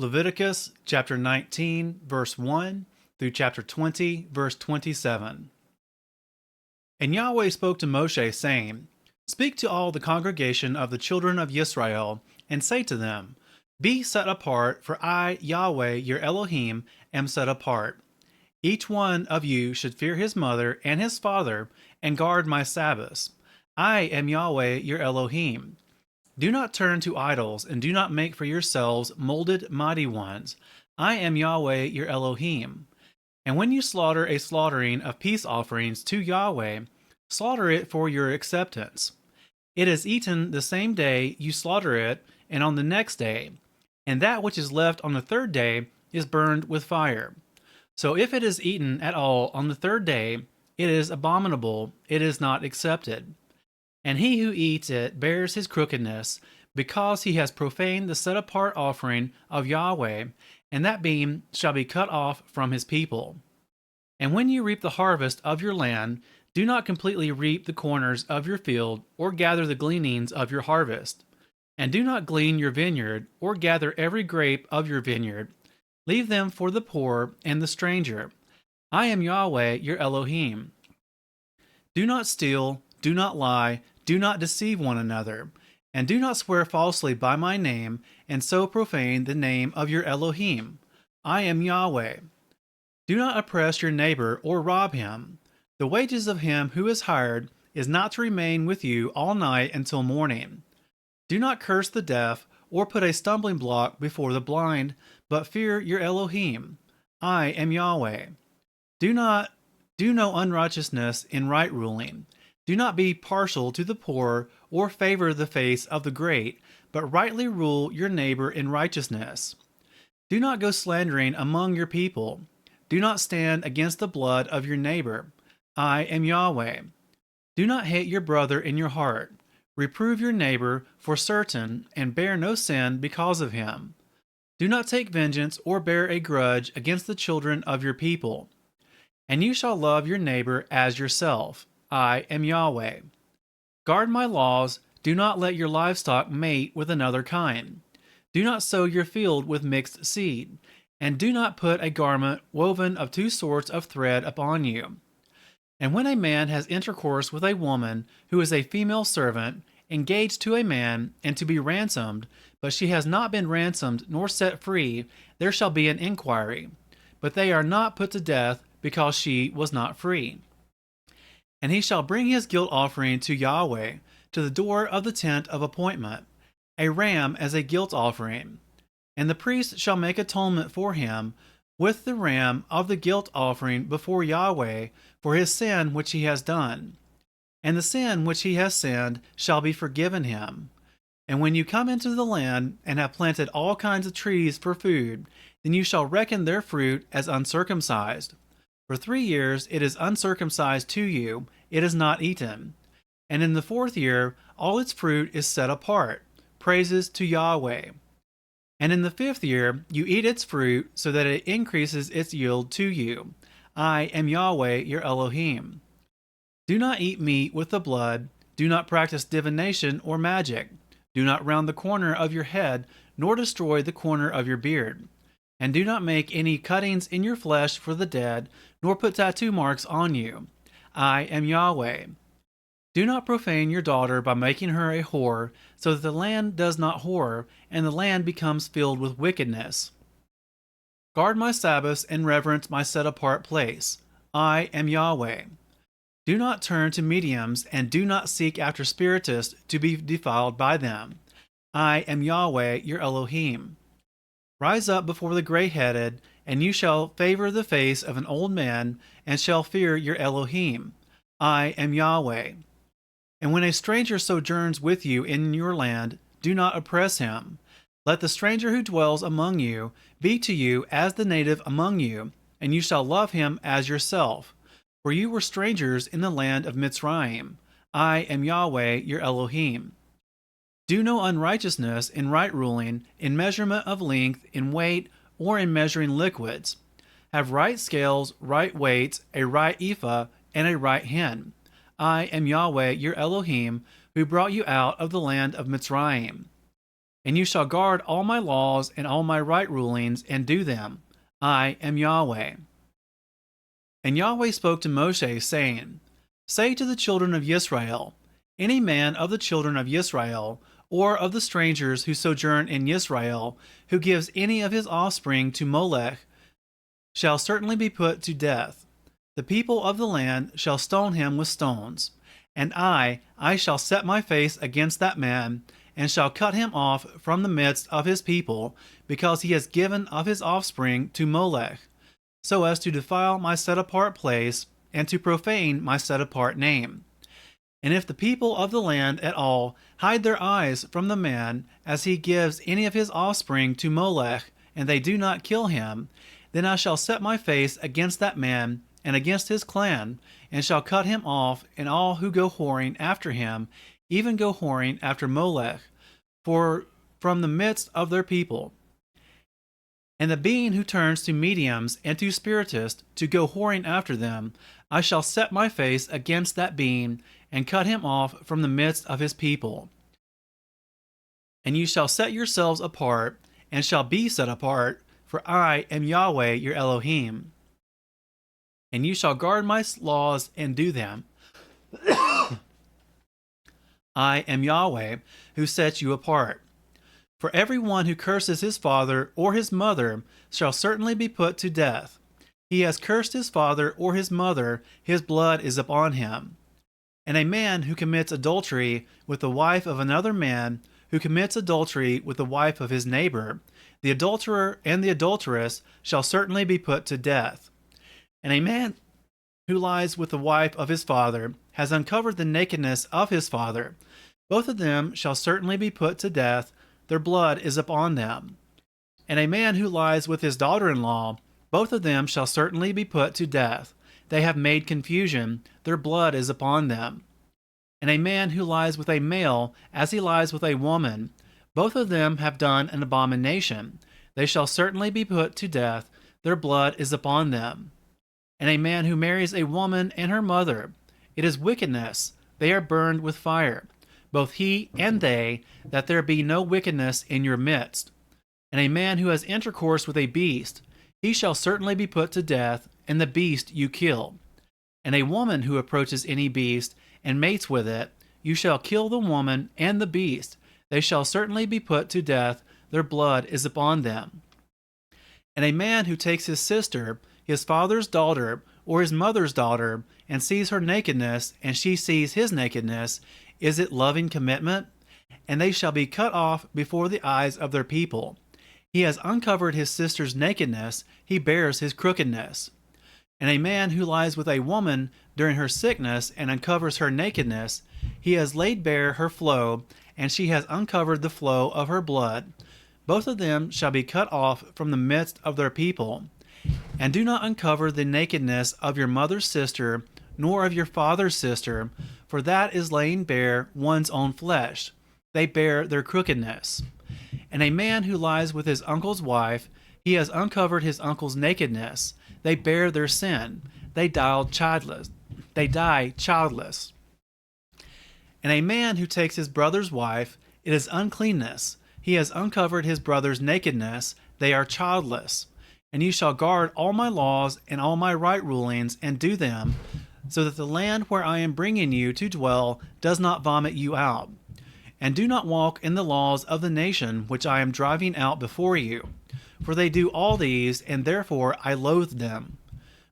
Leviticus chapter 19, verse 1 through chapter 20, verse 27. And Yahweh spoke to Moshe, saying, Speak to all the congregation of the children of Israel, and say to them, Be set apart, for I, Yahweh, your Elohim, am set apart. Each one of you should fear his mother and his father, and guard my Sabbaths. I am Yahweh, your Elohim. Do not turn to idols, and do not make for yourselves molded mighty ones. I am Yahweh your Elohim. And when you slaughter a slaughtering of peace offerings to Yahweh, slaughter it for your acceptance. It is eaten the same day you slaughter it, and on the next day. And that which is left on the third day is burned with fire. So if it is eaten at all on the third day, it is abominable, it is not accepted. And he who eats it bears his crookedness, because he has profaned the set-apart offering of Yahweh, and that beam shall be cut off from his people. And when you reap the harvest of your land, do not completely reap the corners of your field, or gather the gleanings of your harvest. And do not glean your vineyard, or gather every grape of your vineyard. Leave them for the poor and the stranger. I am Yahweh your Elohim. Do not steal, do not lie, do not deceive one another, and do not swear falsely by my name, and so profane the name of your Elohim. I am Yahweh. Do not oppress your neighbor or rob him. The wages of him who is hired is not to remain with you all night until morning. Do not curse the deaf, or put a stumbling block before the blind, but fear your Elohim. I am Yahweh. Do no unrighteousness in right ruling. Do not be partial to the poor, or favor the face of the great, but rightly rule your neighbor in righteousness. Do not go slandering among your people. Do not stand against the blood of your neighbor. I am Yahweh. Do not hate your brother in your heart. Reprove your neighbor for certain, and bear no sin because of him. Do not take vengeance or bear a grudge against the children of your people. And you shall love your neighbor as yourself. I am Yahweh. Guard my laws. Do not let your livestock mate with another kind. Do not sow your field with mixed seed. And do not put a garment woven of two sorts of thread upon you. And when a man has intercourse with a woman who is a female servant, engaged to a man, and to be ransomed, but she has not been ransomed nor set free, there shall be an inquiry. But they are not put to death, because she was not free. And he shall bring his guilt offering to Yahweh, to the door of the tent of appointment, a ram as a guilt offering. And the priest shall make atonement for him with the ram of the guilt offering before Yahweh for his sin which he has done. And the sin which he has sinned shall be forgiven him. And when you come into the land and have planted all kinds of trees for food, then you shall reckon their fruit as uncircumcised. For 3 years it is uncircumcised to you, it is not eaten. And in the 4th year all its fruit is set apart, praises to Yahweh. And in the 5th year you eat its fruit, so that it increases its yield to you. I am Yahweh your Elohim. Do not eat meat with the blood, do not practice divination or magic, do not round the corner of your head, nor destroy the corner of your beard. And do not make any cuttings in your flesh for the dead, nor put tattoo marks on you. I am Yahweh. Do not profane your daughter by making her a whore, so that the land does not whore, and the land becomes filled with wickedness. Guard my Sabbaths and reverence my set-apart place. I am Yahweh. Do not turn to mediums, and do not seek after spiritists to be defiled by them. I am Yahweh your Elohim. Rise up before the gray-headed, and you shall favor the face of an old man, and shall fear your Elohim. I am Yahweh. And when a stranger sojourns with you in your land, do not oppress him. Let the stranger who dwells among you be to you as the native among you, and you shall love him as yourself. For you were strangers in the land of Mitzrayim. I am Yahweh your Elohim. Do no unrighteousness in right ruling, in measurement of length, in weight, or in measuring liquids. Have right scales, right weights, a right ephah, and a right hin. I am Yahweh your Elohim, who brought you out of the land of Mitzrayim. And you shall guard all my laws and all my right rulings, and do them. I am Yahweh. And Yahweh spoke to Moshe, saying, Say to the children of Israel, any man of the children of Israel, or of the strangers who sojourn in Israel, who gives any of his offspring to Molech, shall certainly be put to death. The people of the land shall stone him with stones. And I shall set my face against that man, and shall cut him off from the midst of his people, because he has given of his offspring to Molech, so as to defile my set-apart place, and to profane my set-apart name. And if the people of the land at all hide their eyes from the man, as he gives any of his offspring to Molech, and they do not kill him, then I shall set my face against that man, and against his clan, and shall cut him off, and all who go whoring after him, even go whoring after Molech, from the midst of their people. And the being who turns to mediums and to spiritists to go whoring after them, I shall set my face against that being, and cut him off from the midst of his people. And you shall set yourselves apart, and shall be set apart, for I am Yahweh your Elohim. And you shall guard my laws and do them. I am Yahweh, who sets you apart. For every one who curses his father or his mother shall certainly be put to death. He has cursed his father or his mother, his blood is upon him. And a man who commits adultery with the wife of another man, who commits adultery with the wife of his neighbor, the adulterer and the adulteress shall certainly be put to death. And a man who lies with the wife of his father has uncovered the nakedness of his father. Both of them shall certainly be put to death, their blood is upon them. And a man who lies with his daughter-in-law, both of them shall certainly be put to death. They have made confusion, their blood is upon them. And a man who lies with a male as he lies with a woman, both of them have done an abomination. They shall certainly be put to death, their blood is upon them. And a man who marries a woman and her mother, it is wickedness, they are burned with fire, both he and they, that there be no wickedness in your midst. And a man who has intercourse with a beast, he shall certainly be put to death, and the beast you kill. And a woman who approaches any beast and mates with it, you shall kill the woman and the beast. They shall certainly be put to death, their blood is upon them. And a man who takes his sister, his father's daughter, or his mother's daughter, and sees her nakedness, and she sees his nakedness, is it loving commitment? And they shall be cut off before the eyes of their people. He has uncovered his sister's nakedness, he bears his crookedness. And a man who lies with a woman during her sickness and uncovers her nakedness, he has laid bare her flow, and she has uncovered the flow of her blood. Both of them shall be cut off from the midst of their people. And do not uncover the nakedness of your mother's sister, nor of your father's sister, for that is laying bare one's own flesh. They bear their crookedness. And a man who lies with his uncle's wife, he has uncovered his uncle's nakedness. They bear their sin. They die childless. And a man who takes his brother's wife, it is uncleanness. He has uncovered his brother's nakedness. They are childless. And you shall guard all my laws and all my right rulings, and do them, so that the land where I am bringing you to dwell does not vomit you out. And do not walk in the laws of the nation which I am driving out before you. For they do all these, and therefore I loathe them.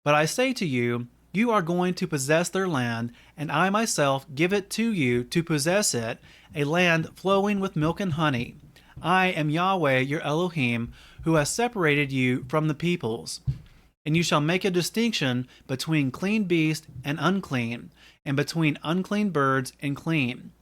But I say to you, you are going to possess their land, and I myself give it to you to possess it, a land flowing with milk and honey. I am Yahweh your Elohim, who has separated you from the peoples. And you shall make a distinction between clean beast and unclean, and between unclean birds and clean.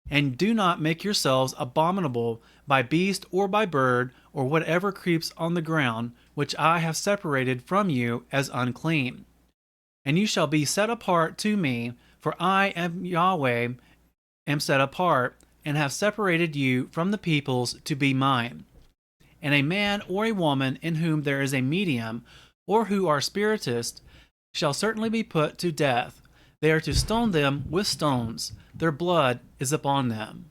And do not make yourselves abominable by beast or by bird, or whatever creeps on the ground, which I have separated from you as unclean. And you shall be set apart to me, for I am Yahweh, am set apart, and have separated you from the peoples to be mine. And a man or a woman in whom there is a medium, or who are spiritists, shall certainly be put to death. They are to stone them with stones. Their blood is upon them.